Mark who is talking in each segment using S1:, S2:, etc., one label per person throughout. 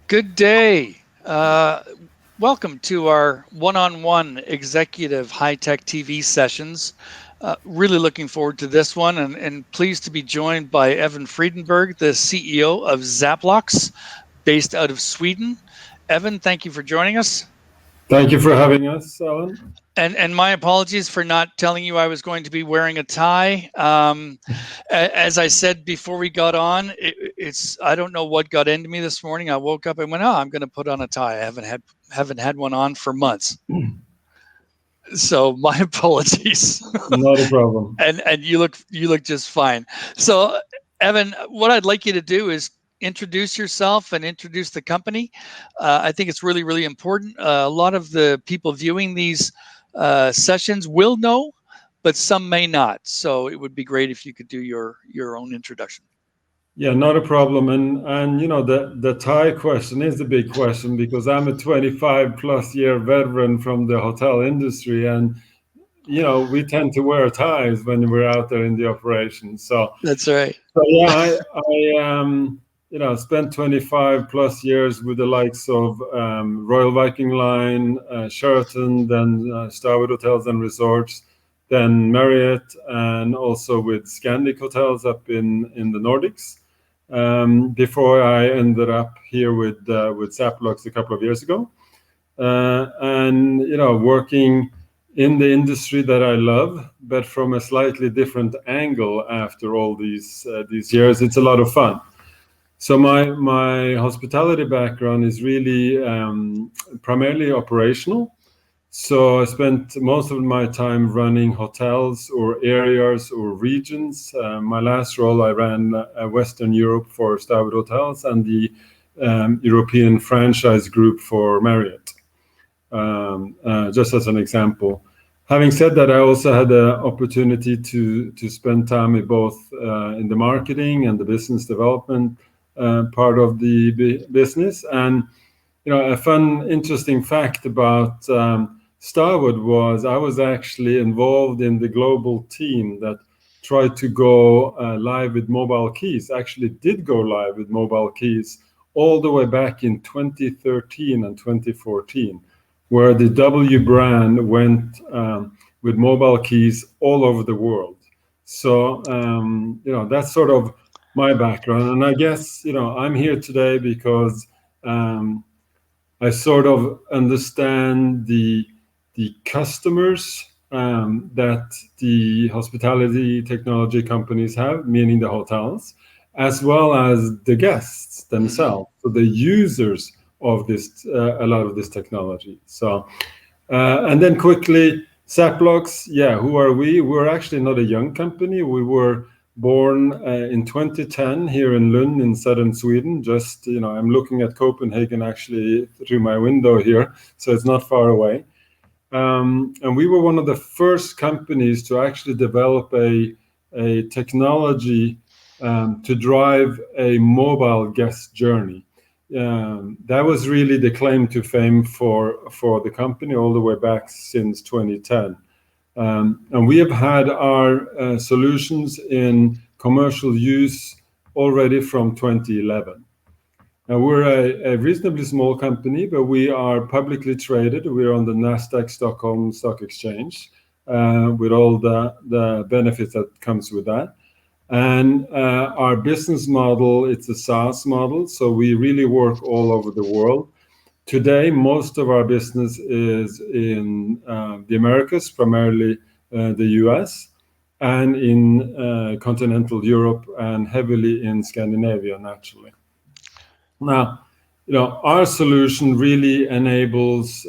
S1: Good day. Welcome to our one-on-one executive high-tech TV sessions. Really looking forward to this one and pleased to be joined by Even Frydenberg, the CEO of Zaplox, based out of Sweden. Evan, thank you for joining us.
S2: Thank you for having us, Alan.
S1: And my apologies for not telling you I was going to be wearing a tie. As I said before we got on, I don't know what got into me this morning. I woke up and went, I'm going to put on a tie. I haven't had one on for months. So my apologies.
S2: Not a problem.
S1: and you look just fine. So Evan, what I'd like you to do is introduce yourself and introduce the company. I think it's really, really important. A lot of the people viewing these sessions will know, but some may not. So it would be great if you could do your own introduction.
S2: Yeah, not a problem. And you know, the tie question is the big question because I'm a 25 plus year veteran from the hotel industry, and you know, we tend to wear ties when we're out there in the operation. So
S1: that's right.
S2: So yeah, I spent 25 plus years with the likes of Royal Viking Line, Sheraton, then Starwood Hotels and Resorts, then Marriott, and also with Scandic Hotels up in the Nordics. Before I ended up here with Zaplox a couple of years ago, and you know, working in the industry that I love, but from a slightly different angle after all these years. It's a lot of fun. So my hospitality background is really primarily operational. So I spent most of my time running hotels or areas or regions. My last role, I ran Western Europe for Starwood Hotels and the European franchise group for Marriott, just as an example. Having said that, I also had the opportunity to spend time with both in the marketing and the business development part of the business. And you know, a fun, interesting fact about Starwood was I was actually involved in the global team that tried to go live with mobile keys. Actually, did go live with mobile keys all the way back in 2013 and 2014. Where the W brand went with mobile keys all over the world. So, you know, that's sort of my background. And I guess, you know, I'm here today because I sort of understand the customers that the hospitality technology companies have, meaning the hotels, as well as the guests themselves, so the users of this, a lot of this technology. So, and then quickly, Zaplox, yeah, who are we? We're actually not a young company. We were born in 2010 here in Lund in southern Sweden. Just, you know, I'm looking at Copenhagen actually through my window here, so it's not far away. And we were one of the first companies to actually develop a technology to drive a mobile guest journey. That was really the claim to fame for the company all the way back since 2010. And we have had our solutions in commercial use already from 2011. Now we're a reasonably small company, but we are publicly traded. We're on the NASDAQ Stockholm Stock Exchange with all the benefits that comes with that. And our business model, it's a SaaS model, so we really work all over the world. Today, most of our business is in the Americas, primarily the US, and in continental Europe, and heavily in Scandinavia, naturally. Now, you know, our solution really enables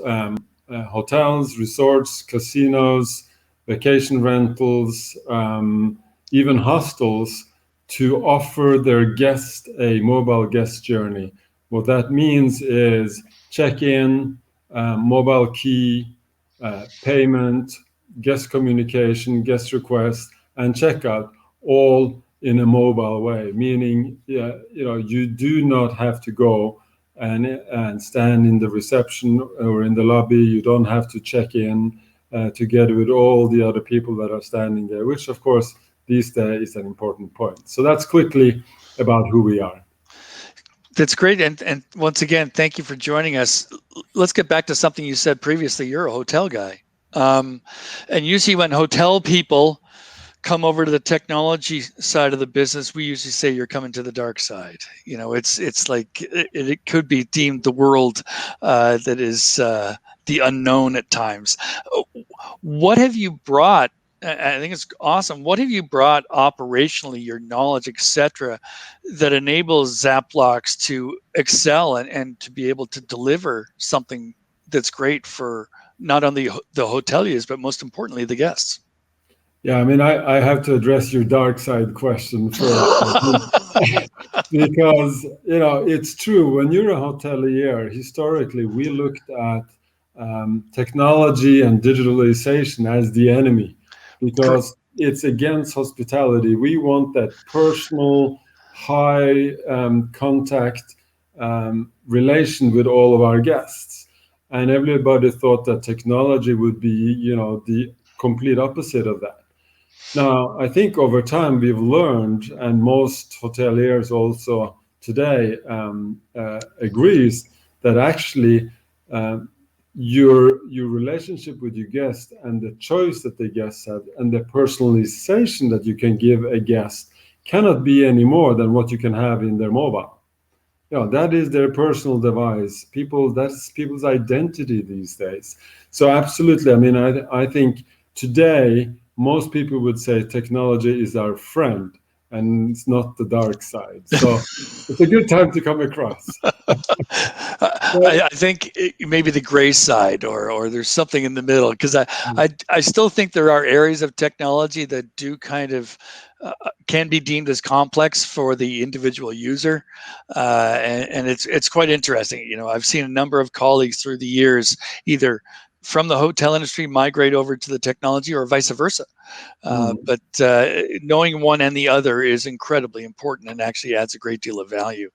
S2: hotels, resorts, casinos, vacation rentals, even hostels to offer their guest a mobile guest journey. What that means is check-in, mobile key, payment, guest communication, guest request, and checkout, all in a mobile way. Meaning, you know, you do not have to go and stand in the reception or in the lobby. You don't have to check in together with all the other people that are standing there, which of course these days is an important point. So that's quickly about who we are.
S1: That's great. And once again, thank you for joining us. Let's get back to something you said previously. You're a hotel guy. And usually when hotel people come over to the technology side of the business, we usually say you're coming to the dark side. You know, it's like it could be deemed the world that is the unknown at times. What have you brought? I think it's awesome. What have you brought operationally, your knowledge, etc., that enables Zaplox to excel and to be able to deliver something that's great for not only the hoteliers, but most importantly, the guests?
S2: Yeah, I mean, I have to address your dark side question first. Because it's true, when you're a hotelier, historically we looked at technology and digitalization as the enemy, because it's against hospitality. We want that personal, high contact relation with all of our guests, and everybody thought that technology would be the complete opposite of that. Now, I think over time we've learned, and most hoteliers also today agrees, that actually your relationship with your guest and the choice that the guests have and the personalization that you can give a guest cannot be any more than what you can have in their mobile. That is their personal device. That's people's identity these days. So absolutely, I mean, I think today most people would say technology is our friend and it's not the dark side. So it's a good time to come across.
S1: I think maybe the gray side, or there's something in the middle, because I still think there are areas of technology that do kind of can be deemed as complex for the individual user, and it's quite interesting. You know, I've seen a number of colleagues through the years either from the hotel industry migrate over to the technology or vice versa. But knowing one and the other is incredibly important and actually adds a great deal of value.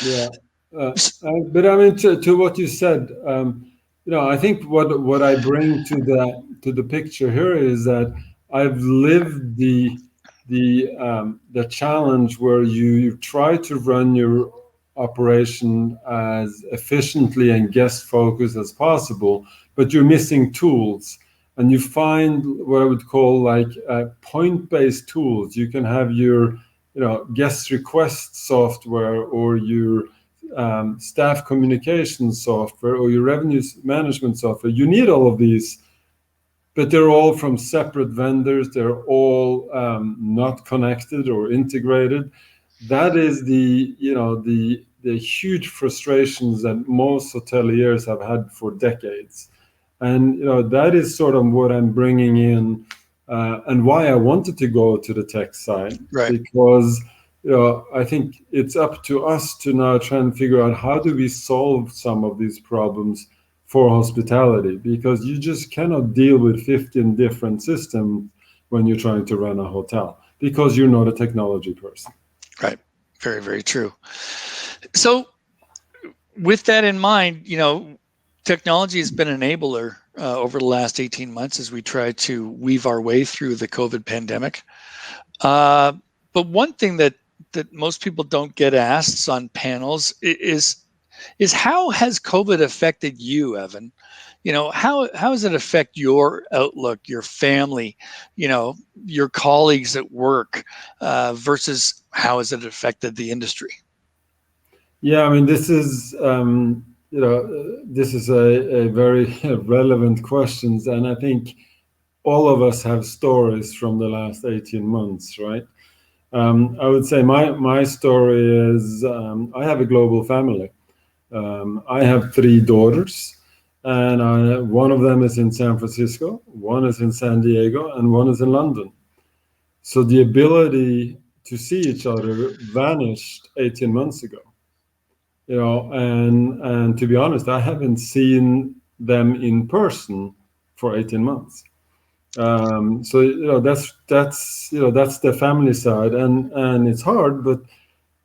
S2: Yeah. But I mean, to what you said, I think what I bring to the picture here is that I've lived the challenge where you try to run your operation as efficiently and guest focused as possible, but you're missing tools. And you find what I would call like point-based tools. You can have your guest request software, or your staff communication software, or your revenue management software. You need all of these, but they're all from separate vendors. They're all not connected or integrated. That is the huge frustrations that most hoteliers have had for decades. And that is sort of what I'm bringing in, and why I wanted to go to the tech side,
S1: Right.
S2: because I think it's up to us to now try and figure out how do we solve some of these problems for hospitality, because you just cannot deal with 15 different systems when you're trying to run a hotel, because you're not a technology person.
S1: Right. Very, very true. So with that in mind, technology has been an enabler over the last 18 months as we try to weave our way through the COVID pandemic. But one thing that most people don't get asked on panels is how has COVID affected you, Evan? How does it affect your outlook, your family, your colleagues at work, versus how has it affected the industry?
S2: Yeah, I mean, this is this is a very relevant questions, and I think all of us have stories from the last 18 months, right? I would say my story is I have a global family. I have 3 daughters, and one of them is in San Francisco, one is in San Diego, and one is in London. So the ability to see each other vanished 18 months ago. And to be honest, I haven't seen them in person for 18 months. So that's the family side, and it's hard, but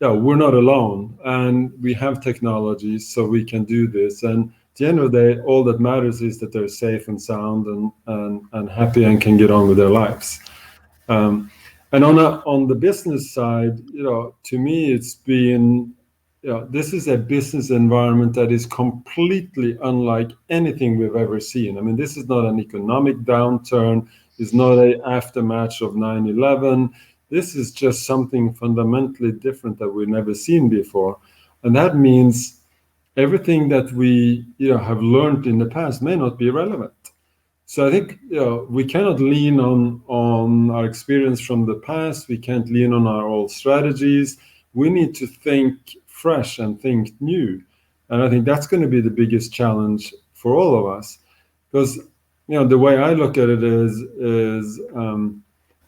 S2: we're not alone, and we have technology, so we can do this. And at the end of the day, all that matters is that they're safe and sound and happy and can get on with their lives. And on the business side, to me, it's been this is a business environment that is completely unlike anything we've ever seen. I mean, this is not an economic downturn. It's not an aftermath of 9/11. This is just something fundamentally different that we've never seen before. And that means everything that we have learned in the past may not be relevant. So I think we cannot lean on our experience from the past. We can't lean on our old strategies. We need to think fresh and think new. And I think that's going to be the biggest challenge for all of us. Because the way I look at it is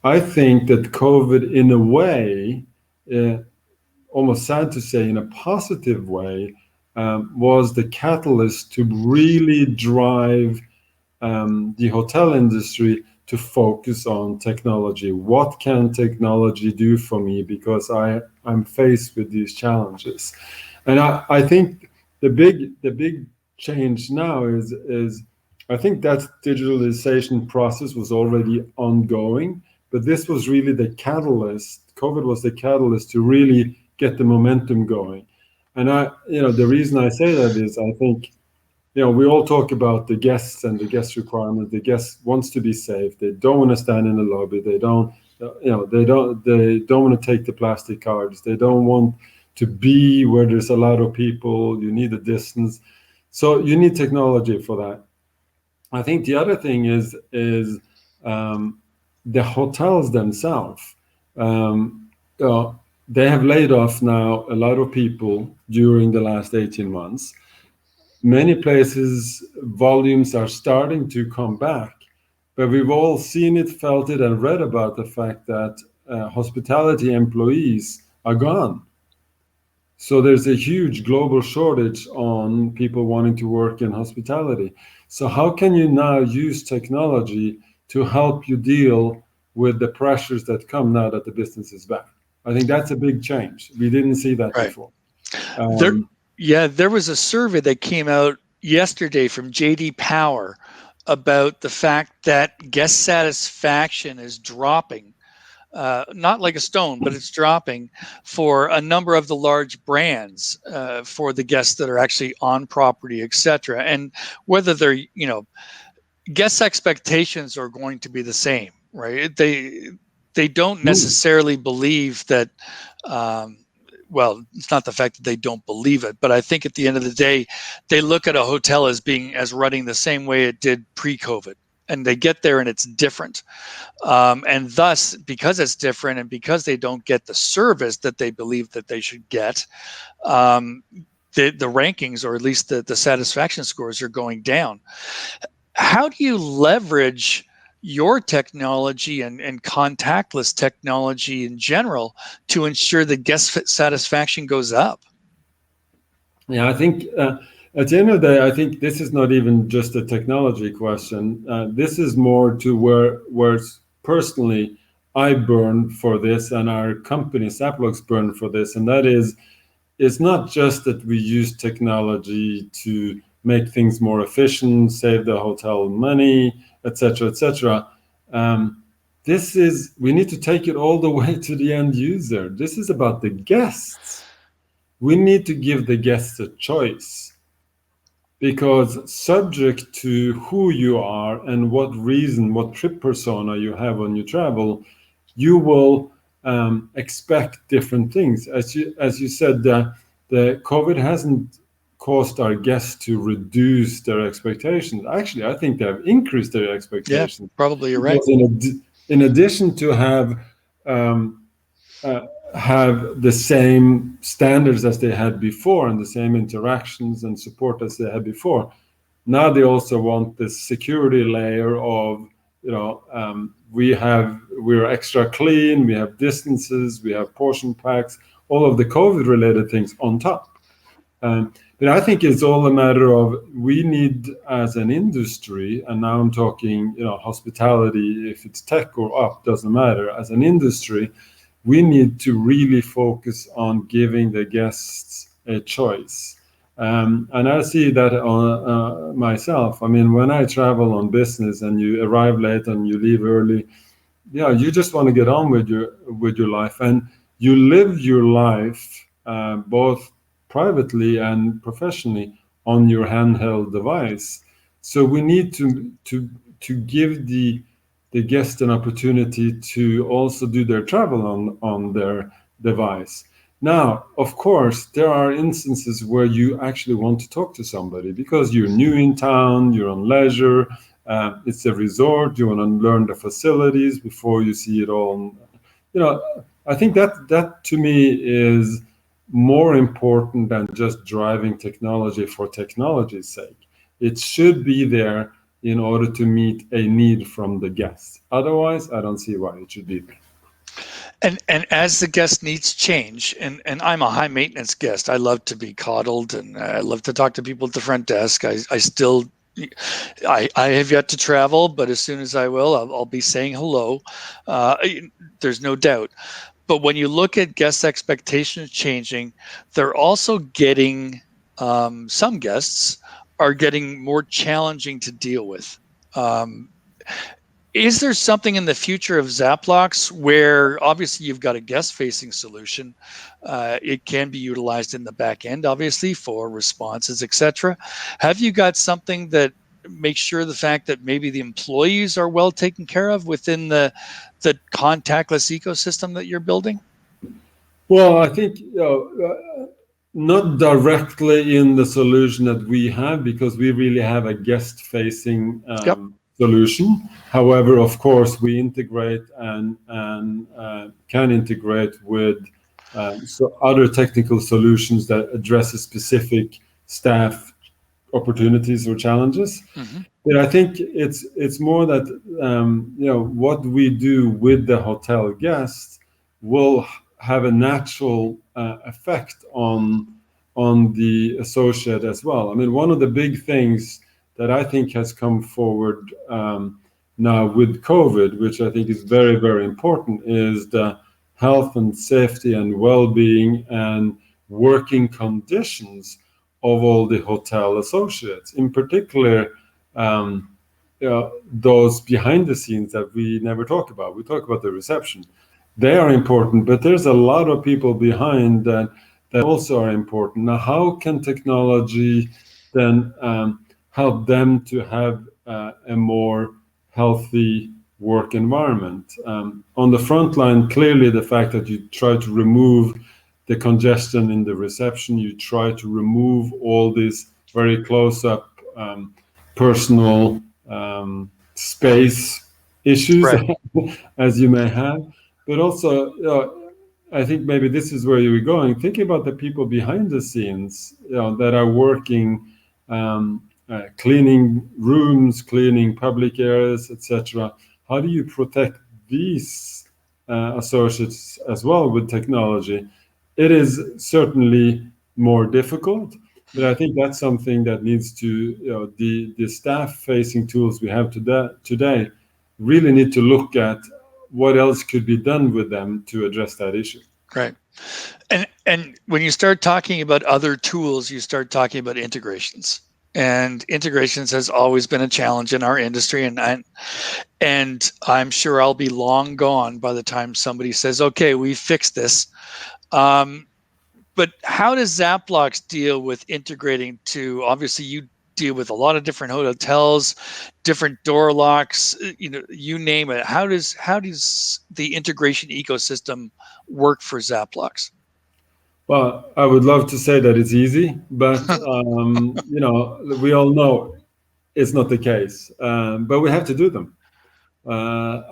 S2: I think that COVID, in a way, almost sad to say, in a positive way, was the catalyst to really drive the hotel industry to focus on technology. What can technology do for me? Because I'm faced with these challenges. And I think the big change now is I think that digitalization process was already ongoing, but this was really the catalyst. COVID was the catalyst to really get the momentum going. And the reason I say that is I think we all talk about the guests and the guest requirement. The guest wants to be safe. They don't want to stand in the lobby. They don't want to take the plastic cards. They don't want to be where there's a lot of people. You need a distance. So you need technology for that. I think the other thing is the hotels themselves. They have laid off now a lot of people during the last 18 months. Many places, volumes are starting to come back, but we've all seen it, felt it, and read about the fact that hospitality employees are gone. So there's a huge global shortage on people wanting to work in hospitality. So how can you now use technology to help you deal with the pressures that come now that the business is back? I think that's a big change. We didn't see that before.
S1: There was a survey that came out yesterday from JD Power about the fact that guest satisfaction is dropping, not like a stone, but it's dropping for a number of the large brands, for the guests that are actually on property, etc. And whether they're, guest expectations are going to be the same, right? They don't necessarily believe that. Well, it's not the fact that they don't believe it, but I think at the end of the day, they look at a hotel as running the same way it did pre-COVID, and they get there and it's different. And thus, because it's different and because they don't get the service that they believe that they should get, the rankings, or at least the satisfaction scores, are going down. How do you leverage your technology and contactless technology in general to ensure that guest satisfaction goes up?
S2: Yeah, I think at the end of the day, I think this is not even just a technology question. This is more to where personally I burn for this, and our company Zaplox burn for this, and that is, it's not just that we use technology to make things more efficient, save the hotel money, etc., etc. We need to take it all the way to the end user. This is about the guests. We need to give the guests a choice, because subject to who you are and what trip persona you have when you travel, you will expect different things. As you said, the COVID hasn't caused our guests to reduce their expectations. Actually, I think they have increased their expectations.
S1: Yeah, probably you're right.
S2: In addition to have the same standards as they had before and the same interactions and support as they had before, now they also want this security layer of, we're extra clean, we have distances, we have portion packs, all of the COVID related things on top. But I think it's all a matter of, we need as an industry, and now I'm talking, hospitality, if it's tech or up, doesn't matter. As an industry, we need to really focus on giving the guests a choice. And I see that on myself. I mean, when I travel on business and you arrive late and you leave early, you just want to get on with your life, and you live your life both privately and professionally on your handheld device. So we need to give the guest an opportunity to also do their travel on their device. Now, of course, there are instances where you actually want to talk to somebody because you're new in town, you're on leisure, it's a resort, you want to learn the facilities before you see it all. You know, I think that to me is more important than just driving technology for technology's sake. It should be there in order to meet a need from the guests. Otherwise, I don't see why it should be there.
S1: And as the guest needs change, and I'm a high maintenance guest. I love to be coddled, and I love to talk to people at the front desk. I still, I have yet to travel, but as soon as I will, I'll be saying hello. There's no doubt. But when you look at guest expectations changing, they're also getting, some guests are getting more challenging to deal with. Is there something in the future of Zaplox where obviously you've got a guest-facing solution? It can be utilized in the back end, obviously, for responses, etc. Have you got something that makes sure the fact that maybe the employees are well taken care of within the contactless ecosystem that you're building?
S2: Well, I think not directly in the solution that we have, because we really have a guest-facing
S1: Yep.
S2: solution. However, of course, we integrate and can integrate with so other technical solutions that address specific staff opportunities or challenges.
S1: Mm-hmm.
S2: But I think it's more that what we do with the hotel guests will have a natural effect on the associate as well. I mean, one of the big things that I think has come forward now with COVID, which I think is very, very important, is the health and safety and well-being and working conditions of all the hotel associates, in particular those behind the scenes that we never talk about. We talk about the reception. They are important, but there's a lot of people behind that also are important. Now, how can technology then help them to have a more healthy work environment? On the front line, clearly the fact that you try to remove the congestion in the reception, you try to remove all these very close-up personal space issues,
S1: Right.
S2: as you may have. But also, I think maybe this is where you're going. Think about the people behind the scenes, that are working, cleaning rooms, cleaning public areas, etc. How do you protect these associates as well with technology? It is certainly more difficult, but I think that's something that needs to, the staff-facing tools we have today really need to look at what else could be done with them to address that issue.
S1: Right. And when you start talking about other tools, you start talking about integrations. And integrations has always been a challenge in our industry, and I'm sure I'll be long gone by the time somebody says, "Okay, we fixed this." But how does Zaplox deal with integrating to? Obviously, you deal with a lot of different hotels, different door locks, you name it. How does the integration ecosystem work for Zaplox?
S2: Well, I would love to say that it's easy, but we all know it's not the case. But we have to do them.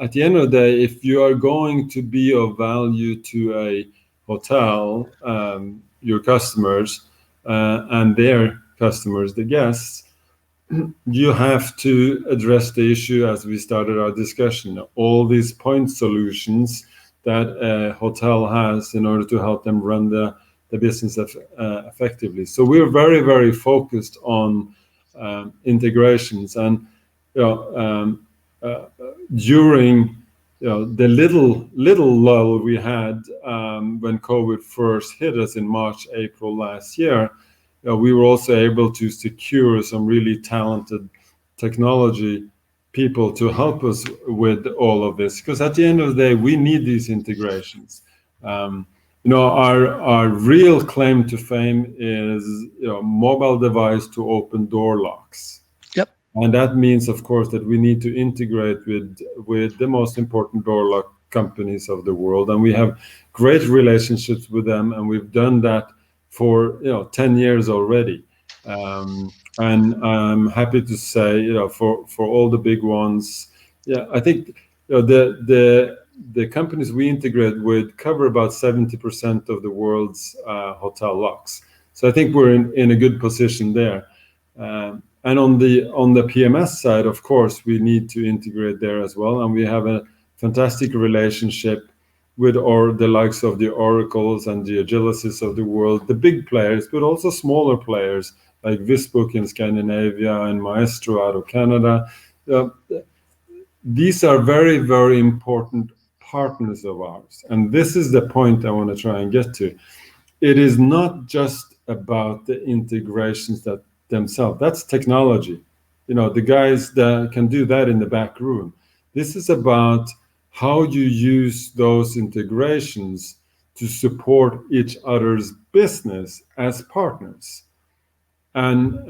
S2: At the end of the day, if you are going to be of value to a hotel, your customers, and their customers, the guests, you have to address the issue as we started our discussion. All these point solutions that a hotel has in order to help them run the business effectively. So we're very, very focused on integrations, and during the little lull we had when COVID first hit us in March, April last year, we were also able to secure some really talented technology people to help us with all of this. Because at the end of the day, we need these integrations. Our real claim to fame is mobile device to open door locks.
S1: Yep.
S2: And that means, of course, that we need to integrate with the most important door lock companies of the world, and we have great relationships with them, and we've done that for 10 years already. And I'm happy to say, for all the big ones, I think the companies we integrate with cover about 70% of the world's hotel locks. So I think we're in a good position there. And on the PMS side, of course, we need to integrate there as well. And we have a fantastic relationship with the likes of the Oracles and the Agilicis of the world, the big players, but also smaller players like Visbook in Scandinavia and Maestro out of Canada. These are very, very important partners of ours. And this is the point I want to try and get to. It is not just about the integrations themselves. That's technology. The guys that can do that in the back room. This is about how you use those integrations to support each other's business as partners. And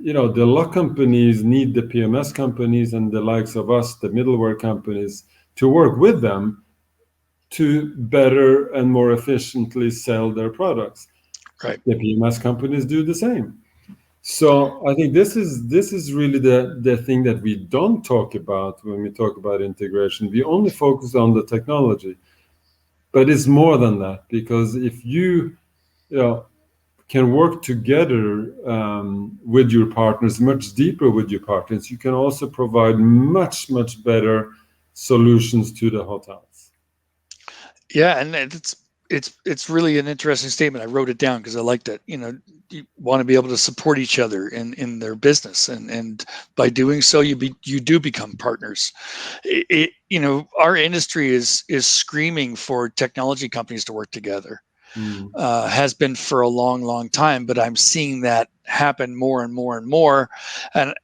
S2: the lock companies need the PMS companies and the likes of us, the middleware companies, to work with them to better and more efficiently sell their products.
S1: Right.
S2: The PMS companies do the same. So I think this is really the thing that we don't talk about when we talk about integration. We only focus on the technology, but it's more than that, because if you can work together with your partners, much deeper with your partners, you can also provide much better solutions to the hotels.
S1: Yeah, and it's really an interesting statement. I wrote it down because I liked it. You want to be able to support each other in their business, and by doing so, you do become partners. Our industry is screaming for technology companies to work together. Has been for a long time, but I'm seeing that happen more and more and more, and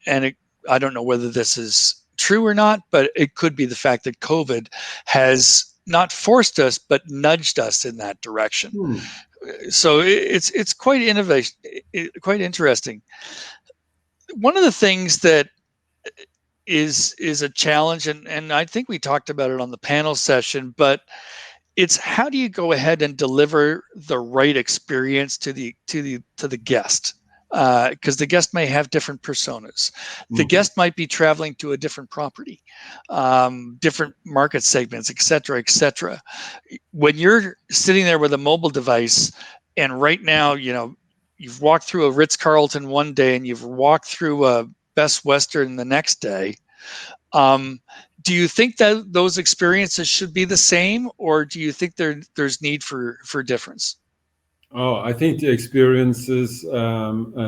S1: I don't know whether this is true or not, but it could be the fact that COVID has not forced us, but nudged us in that direction. So it's quite innovation, quite interesting. One of the things that is a challenge, and I think we talked about it on the panel session, but it's how do you go ahead and deliver the right experience to the guest? Because the guest may have different personas. The guest might be traveling to a different property, different market segments, et cetera. When you're sitting there with a mobile device, and right now, you've walked through a Ritz-Carlton one day and you've walked through a Best Western the next day, do you think that those experiences should be the same, or do you think there's need for difference?
S2: Oh, I think the experiences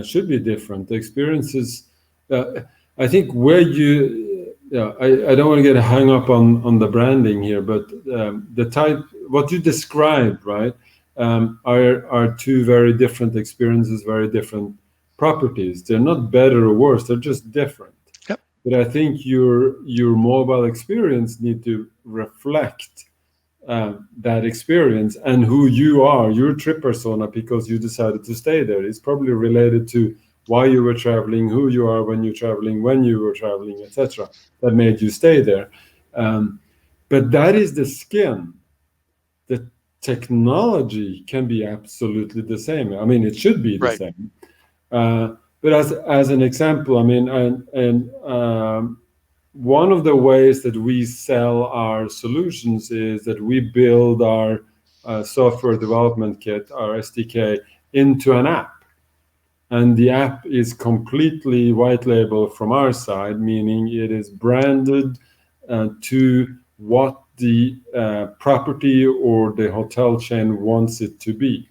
S2: should be different. The experiences, I think where I don't want to get hung up on the branding here, but what you described, right, are two very different experiences, very different properties. They're not better or worse. They're just different.
S1: Yep.
S2: But I think your mobile experience need to reflect that experience and who you are, your trip persona, because you decided to stay there. It's probably related to why you were traveling, who you are when you're traveling, when you were traveling, etc. That made you stay there. But that is the skin. The technology can be absolutely the same. I mean, it should be the same. But as an example, I mean, and one of the ways that we sell our solutions is that we build our software development kit, our SDK, into an app. And the app is completely white label from our side, meaning it is branded to what the property or the hotel chain wants it to be.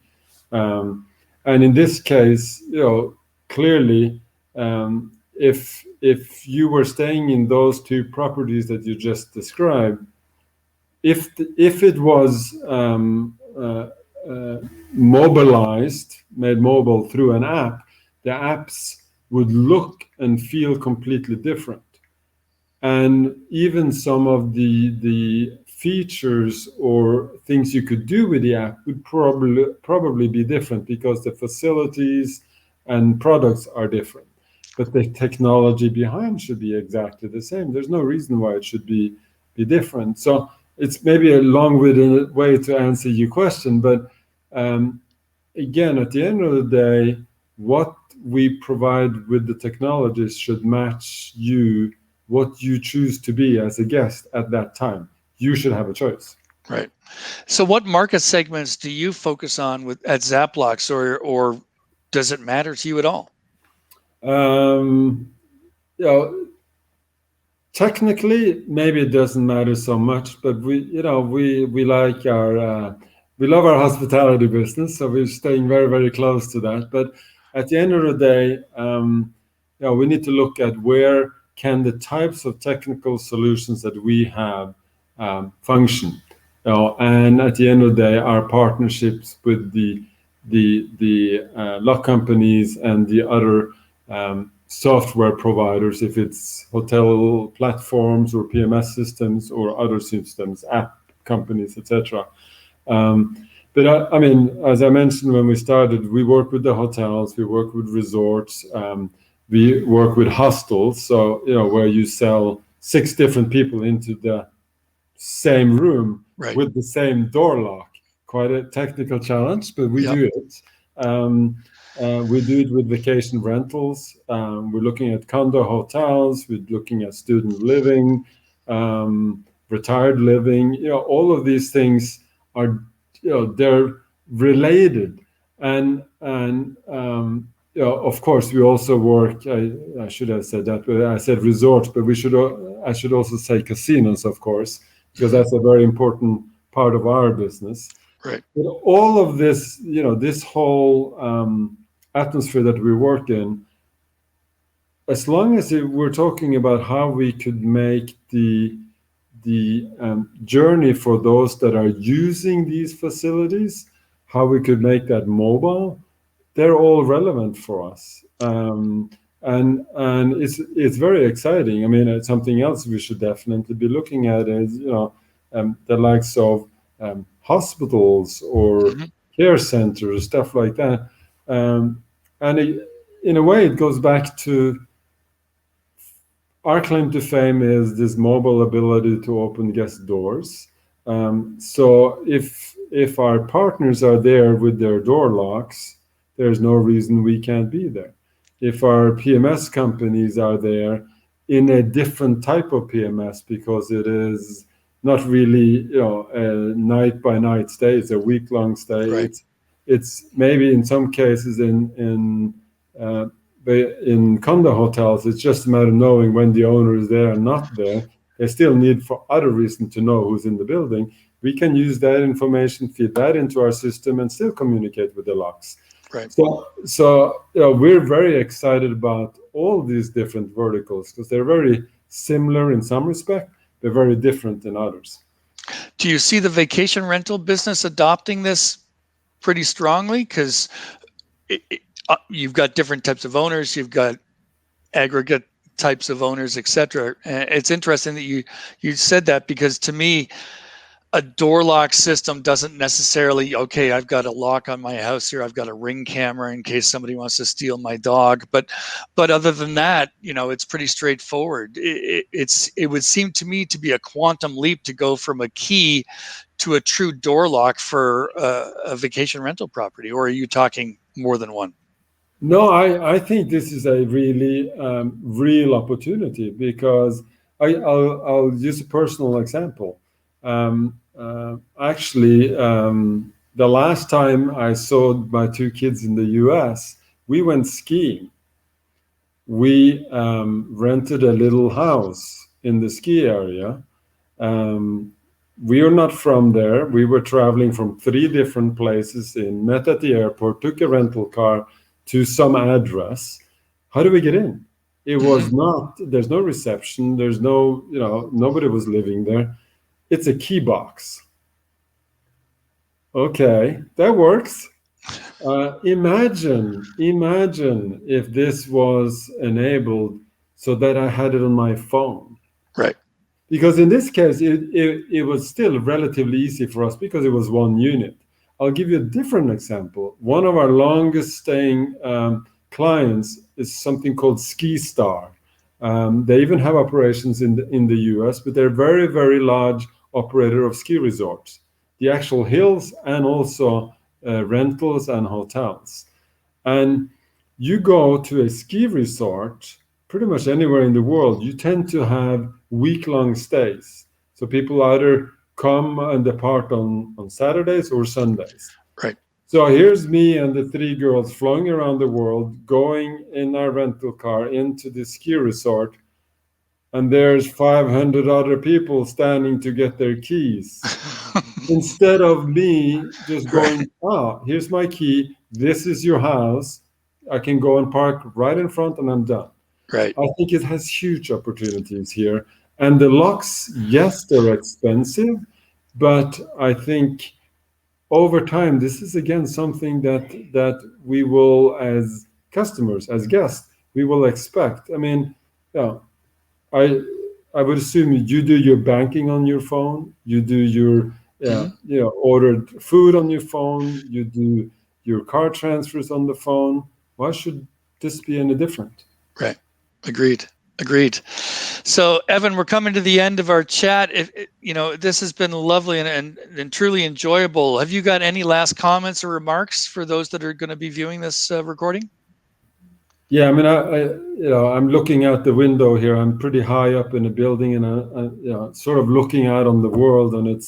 S2: And in this case, clearly, if you were staying in those two properties that you just described, if it was made mobile through an app, the apps would look and feel completely different. And even some of the features or things you could do with the app would probably be different, because the facilities and products are different. But the technology behind should be exactly the same. There's no reason why it should be different. So it's maybe a long-winded way to answer your question, but again, at the end of the day, what we provide with the technologies should match you, what you choose to be as a guest at that time. You should have a choice.
S1: Right. So what market segments do you focus on at Zaplox, or does it matter to you at all?
S2: You know, technically, maybe it doesn't matter so much, but we like we love our hospitality business, so we're staying very, very close to that. But at the end of the day, we need to look at where can the types of technical solutions that we have function. And at the end of the day, our partnerships with the lock companies and the other software providers, if it's hotel platforms or PMS systems or other systems, app companies, etc. But I mean, as I mentioned when we started, we work with the hotels, we work with resorts, we work with hostels. So where you sell 6 different people into the same room, right, with the same door lock. Quite a technical challenge, but we do it. We do it with vacation rentals. We're looking at condo hotels. We're looking at student living, retired living. All of these things are, they're related. And of course, we also work. I should have said that, but I said resorts. But I should also say casinos, of course, because that's a very important part of our business.
S1: Right.
S2: But all of this, this whole atmosphere that we work in, as long as we're talking about how we could make the journey for those that are using these facilities, how we could make that mobile, they're all relevant for us. And it's very exciting. I mean, it's something else we should definitely be looking at is, the likes of hospitals or care centers, stuff like that. In a way, it goes back to our claim to fame is this mobile ability to open guest doors. So if our partners are there with their door locks, there's no reason we can't be there. If our PMS companies are there in a different type of PMS, because it is not really a night by night stay, it's a week-long stay. Right. It's maybe in some cases in condo hotels, it's just a matter of knowing when the owner is there and not there. They still need for other reasons to know who's in the building. We can use that information, feed that into our system, and still communicate with the locks.
S1: Right.
S2: So we're very excited about all these different verticals because they're very similar in some respect. They're very different in others.
S1: Do you see the vacation rental business adopting this pretty strongly? Because you've got different types of owners, you've got aggregate types of owners, etc. It's interesting that you said that, because to me, a door lock system doesn't necessarily, okay, I've got a lock on my house here, I've got a ring camera in case somebody wants to steal my dog. But other than that, it's pretty straightforward. It would seem to me to be a quantum leap to go from a key to a true door lock for a vacation rental property. Or are you talking more than one?
S2: No, I think this is a really real opportunity, because I'll use a personal example. Actually, the last time I saw my 2 kids in the US, we went skiing. We rented a little house in the ski area. We are not from there. We were traveling from 3 different places, met at the airport, took a rental car to some address. How do we get in? It was not, there's no reception. There's no, nobody was living there. It's a key box. Okay, that works. Imagine if this was enabled so that I had it on my phone.
S1: Right.
S2: Because in this case, it was still relatively easy for us because it was one unit. I'll give you a different example. One of our longest staying clients is something called Ski Star. They even have operations in the US, but they're a very, very large operator of ski resorts, the actual hills and also rentals and hotels. And you go to a ski resort pretty much anywhere in the world, you tend to have week-long stays. So people either come and depart on Saturdays or Sundays.
S1: Right.
S2: So here's me and the three girls flying around the world, going in our rental car into the ski resort, and there's 500 other people standing to get their keys. Instead of me just going, here's my key, this is your house, I can go and park right in front and I'm done.
S1: Right.
S2: I think it has huge opportunities here. And the locks, yes, they're expensive, but I think over time, this is again something that we will, as customers, as guests, we will expect. I mean, yeah, I I would assume you do your banking on your phone, you do your ordered food on your phone, you do your car transfers on the phone. Why should this be any different?
S1: Right. Agreed. So, Evan, we're coming to the end of our chat. This has been lovely and truly enjoyable. Have you got any last comments or remarks for those that are going to be viewing this recording?
S2: Yeah, I mean, I'm looking out the window here. I'm pretty high up in a building, and sort of looking out on the world, and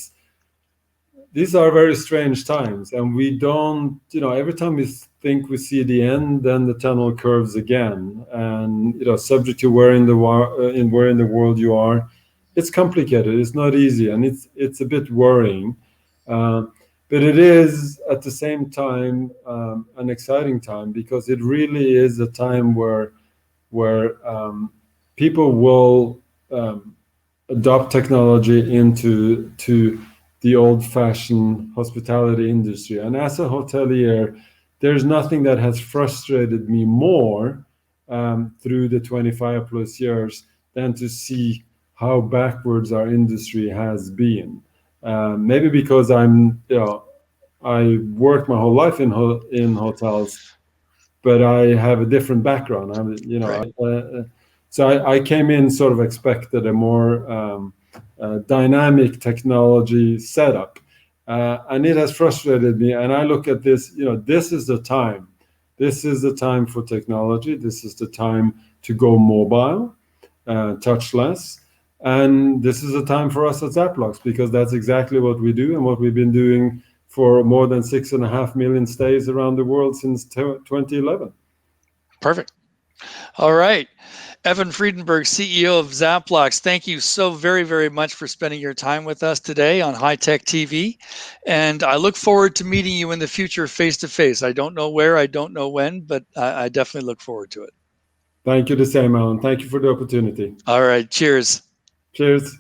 S2: these are very strange times, and we don't, every time we think we see the end, then the tunnel curves again, and subject to where in the world you are, it's complicated. It's not easy, and it's a bit worrying, but it is at the same time an exciting time, because it really is a time where people will adopt technology into the old-fashioned hospitality industry. And as a hotelier, there's nothing that has frustrated me more through the 25 plus years than to see how backwards our industry has been. Maybe because I worked my whole life in hotels, but I have a different background. So I came in sort of expected a more dynamic technology setup, and it has frustrated me. And I look at this, this is the time. This is the time for technology. This is the time to go mobile, touchless. And this is the time for us at Zaplox, because that's exactly what we do and what we've been doing for more than 6.5 million stays around the world since 2011.
S1: Perfect. All right. Even Frydenberg, CEO of Zaplox, thank you so very, very much for spending your time with us today on HITEC TV. And I look forward to meeting you in the future face-to-face. I don't know where, I don't know when, but I definitely look forward to it.
S2: Thank you, the same, Alan. Thank you for the opportunity.
S1: All right. Cheers.
S2: Cheers.